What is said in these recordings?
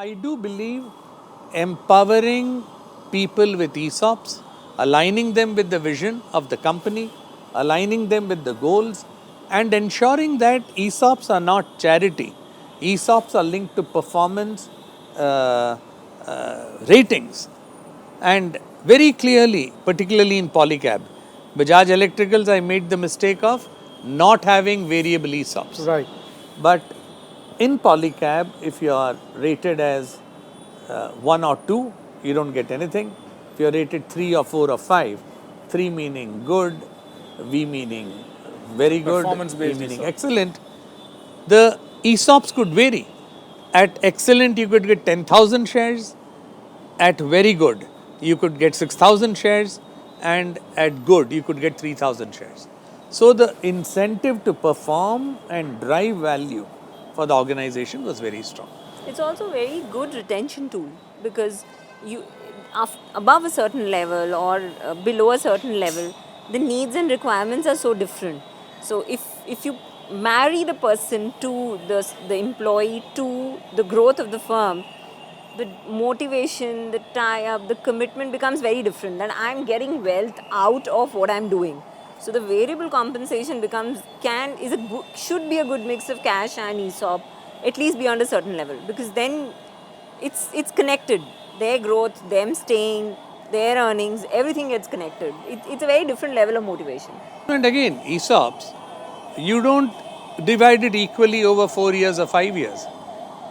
I do believe empowering people with ESOPs, aligning them with the vision of the company, aligning them with the goals, and ensuring that ESOPs are not charity. ESOPs are linked to performance ratings. And very clearly, particularly in Polycab, Bajaj Electricals, I made the mistake of not having variable ESOPs. Right. But in Polycab, if you are rated as 1 or 2, you don't get anything. If you are rated 3 or 4 or 5, 3 meaning good, V meaning very good, E meaning excellent, the ESOPs could vary. At excellent, you could get 10,000 shares. At very good, you could get 6,000 shares. And at good, you could get 3,000 shares. So the incentive to perform and drive value for the organization was very strong. It's also a very good retention tool because you, above a certain level or below a certain level, the needs and requirements are so different. So if you marry the person to the employee to the growth of the firm, the motivation, the tie-up, the commitment becomes very different. And I'm getting wealth out of what I'm doing. So the variable compensation should be a good mix of cash and ESOP, at least beyond a certain level, because then it's connected. Their growth, them staying, their earnings, everything gets connected. It's a very different level of motivation. And again, ESOPs, you don't divide it equally over 4 years or 5 years.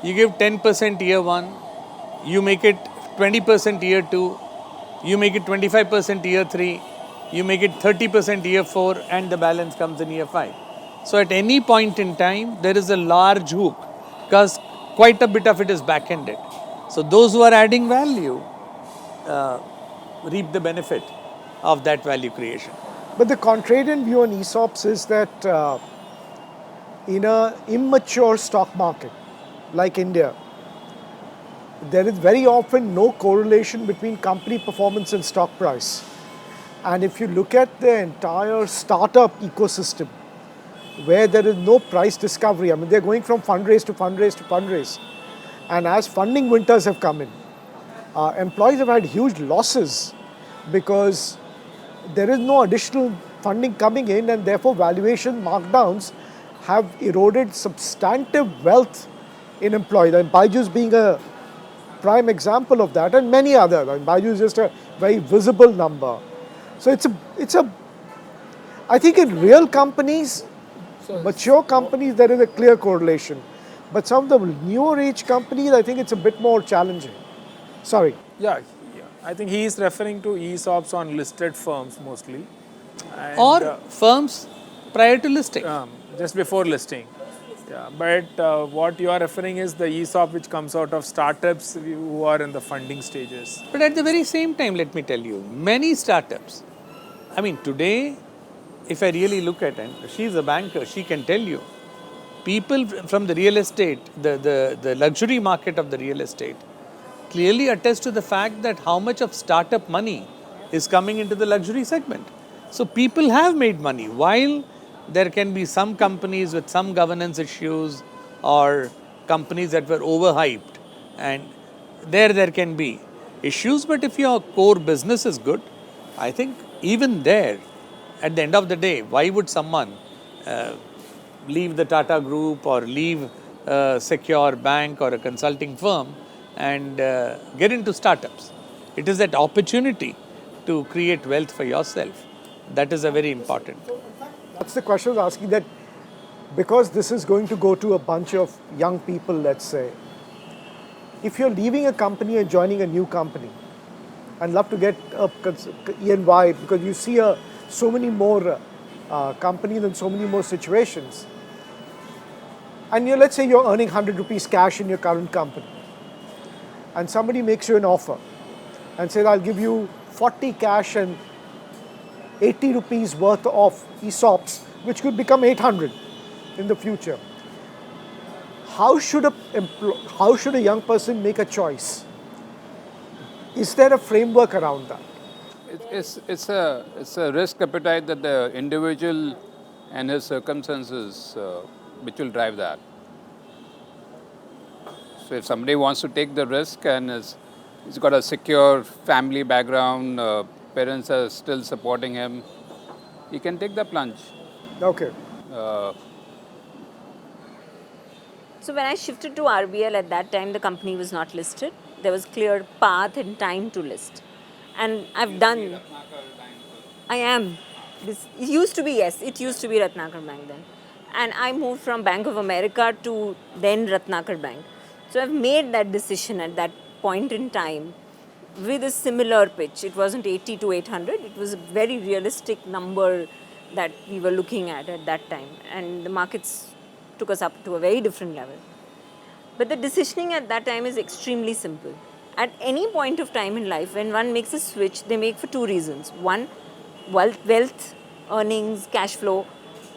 You give 10% year 1, you make it 20% year 2, you make it 25% year 3, you make it 30% year 4, and the balance comes in year 5. So at any point in time, there is a large hook because quite a bit of it is back-ended. So those who are adding value reap the benefit of that value creation. But the contrarian view on ESOPs is that in an immature stock market like India, there is very often no correlation between company performance and stock price. And if you look at the entire startup ecosystem, where there is no price discovery, I mean, they're going from fundraise to fundraise to fundraise. And as funding winters have come in, employees have had huge losses because there is no additional funding coming in, and therefore valuation markdowns have eroded substantive wealth in employees. And Byju's being a prime example of that, and many others. And Byju is just a very visible number. So I think in real companies, mature companies, there is a clear correlation. But some of the newer age companies, I think it's a bit more challenging. Sorry. Yeah. I think he is referring to ESOPs on listed firms mostly. And or firms prior to listing. Just before listing. Yeah, but what you are referring is the ESOP which comes out of startups who are in the funding stages. But at the very same time, let me tell you, many startups, I mean, today, if I really look at it, she's a banker, she can tell you, people from the real estate, the luxury market of the real estate, clearly attest to the fact that how much of startup money is coming into the luxury segment. So people have made money. While there can be some companies with some governance issues or companies that were overhyped, and there can be issues, but if your core business is good, I think even there, at the end of the day, why would someone leave the Tata Group or leave a secure bank or a consulting firm and get into startups? It is that opportunity to create wealth for yourself. That is a very important. That's the question I was asking, that because this is going to go to a bunch of young people, let's say, if you're leaving a company and joining a new company, I'd love to get E&Y, because you see so many more companies and so many more situations. And let's say you're earning 100 rupees cash in your current company, and somebody makes you an offer and says, I'll give you 40 cash and 80 rupees worth of ESOPs, which could become 800 in the future. How should a young person make a choice? Is there a framework around that? It's a risk appetite that the individual and his circumstances which will drive that. So if somebody wants to take the risk and he's got a secure family background, parents are still supporting him, he can take the plunge. Okay. So when I shifted to RBL at that time, the company was not listed. There was clear path and time to list. And I've done, I am. It used to be, yes, it used to be Ratnakar Bank then. And I moved from Bank of America to then Ratnakar Bank. So I've made that decision at that point in time with a similar pitch. It wasn't 80 to 800. It was a very realistic number that we were looking at that time. And the markets took us up to a very different level. But the decisioning at that time is extremely simple. At any point of time in life, when one makes a switch, they make for two reasons. One, wealth, earnings, cash flow,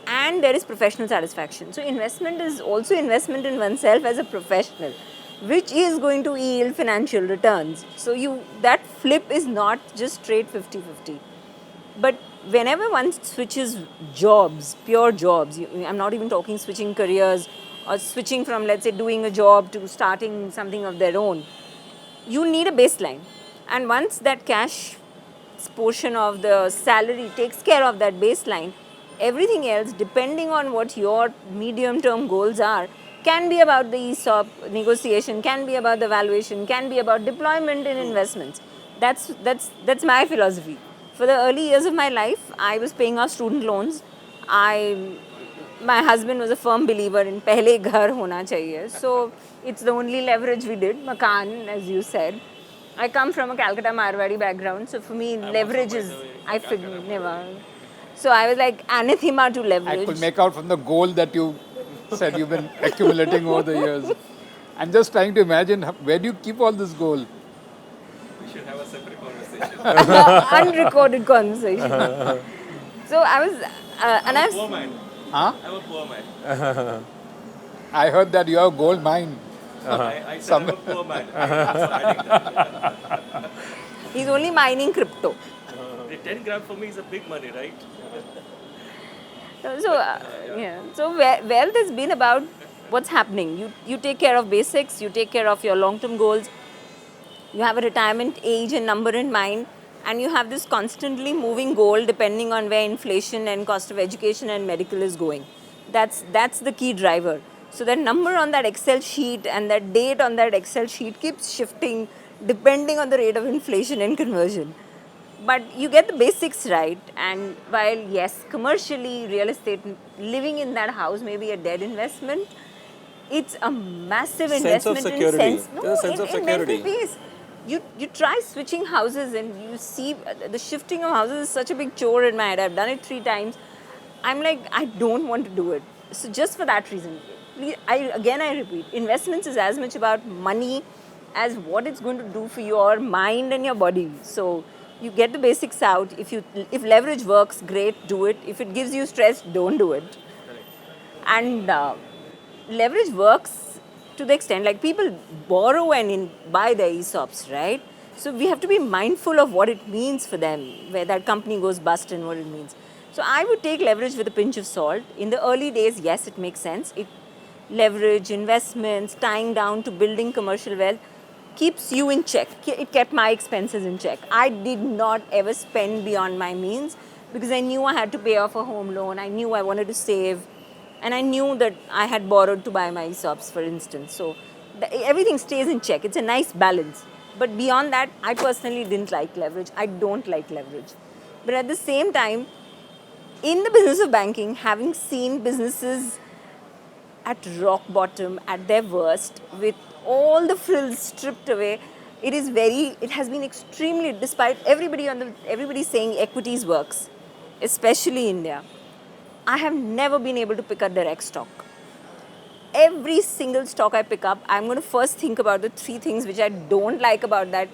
and there is professional satisfaction. So investment is also investment in oneself as a professional, which is going to yield financial returns. So that flip is not just straight 50-50. But whenever one switches jobs, pure jobs, I'm not even talking switching careers or switching from, let's say, doing a job to starting something of their own, you need a baseline. And once that cash portion of the salary takes care of that baseline, everything else, depending on what your medium-term goals are, can be about the ESOP negotiation, can be about the valuation, can be about deployment in investments. That's my philosophy. For the early years of my life, I was paying off student loans. My husband was a firm believer in pehle ghar hona chahiye. So it's the only leverage we did, makan, as you said. I come from a Calcutta Marwadi background, so for me, leverage is, I figured, never. So I was like anathema to leverage. I could make out from the gold that you said you've been accumulating over the years. I'm just trying to imagine, where do you keep all this gold? We should have a separate conversation. Unrecorded conversation. So I was, and I was. Poor man. Huh? I'm a poor man. I heard that you have a gold mine. I said I'm a poor man. I'm also adding that. He's only mining crypto. The 10 gram for me is a big money, right? So yeah. So wealth has been about what's happening. You take care of basics. You take care of your long-term goals. You have a retirement age and number in mind, and you have this constantly moving goal depending on where inflation and cost of education and medical is going. That's the key driver. So that number on that Excel sheet and that date on that Excel sheet keeps shifting depending on the rate of inflation and conversion. But you get the basics right, and while yes, commercially, real estate, living in that house may be a dead investment, it's a massive investment in sense. No, There's a sense of security. In mental peace. You try switching houses and you see the shifting of houses is such a big chore in my head. I've done it 3 times. I'm like, I don't want to do it. So just for that reason, I repeat, investments is as much about money as what it's going to do for your mind and your body. So you get the basics out. If leverage works, great, do it. If it gives you stress, don't do it. And leverage works to the extent, like people borrow and buy their ESOPs, right? So we have to be mindful of what it means for them, where that company goes bust and what it means. So I would take leverage with a pinch of salt. In the early days, yes, it makes sense. Leverage, investments, tying down to building commercial wealth keeps you in check. It kept my expenses in check. I did not ever spend beyond my means because I knew I had to pay off a home loan. I knew I wanted to save. And I knew that I had borrowed to buy my ESOPs, for instance. So everything stays in check. It's a nice balance. But beyond that, I personally didn't like leverage. I don't like leverage. But at the same time, in the business of banking, having seen businesses at rock bottom, at their worst, with all the frills stripped away, it has been extremely, despite everybody saying equities works, especially India, I have never been able to pick a direct stock. Every single stock I pick up, I'm going to first think about the 3 things which I don't like about that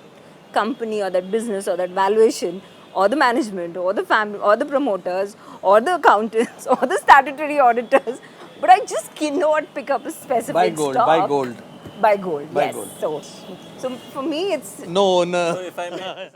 company or that business or that valuation or the management or the family or the promoters or the accountants or the statutory auditors. But I just cannot pick up a specific Buy gold, stock. buy gold. Buy gold, Buy yes. gold. So for me, it's... No. So if I may...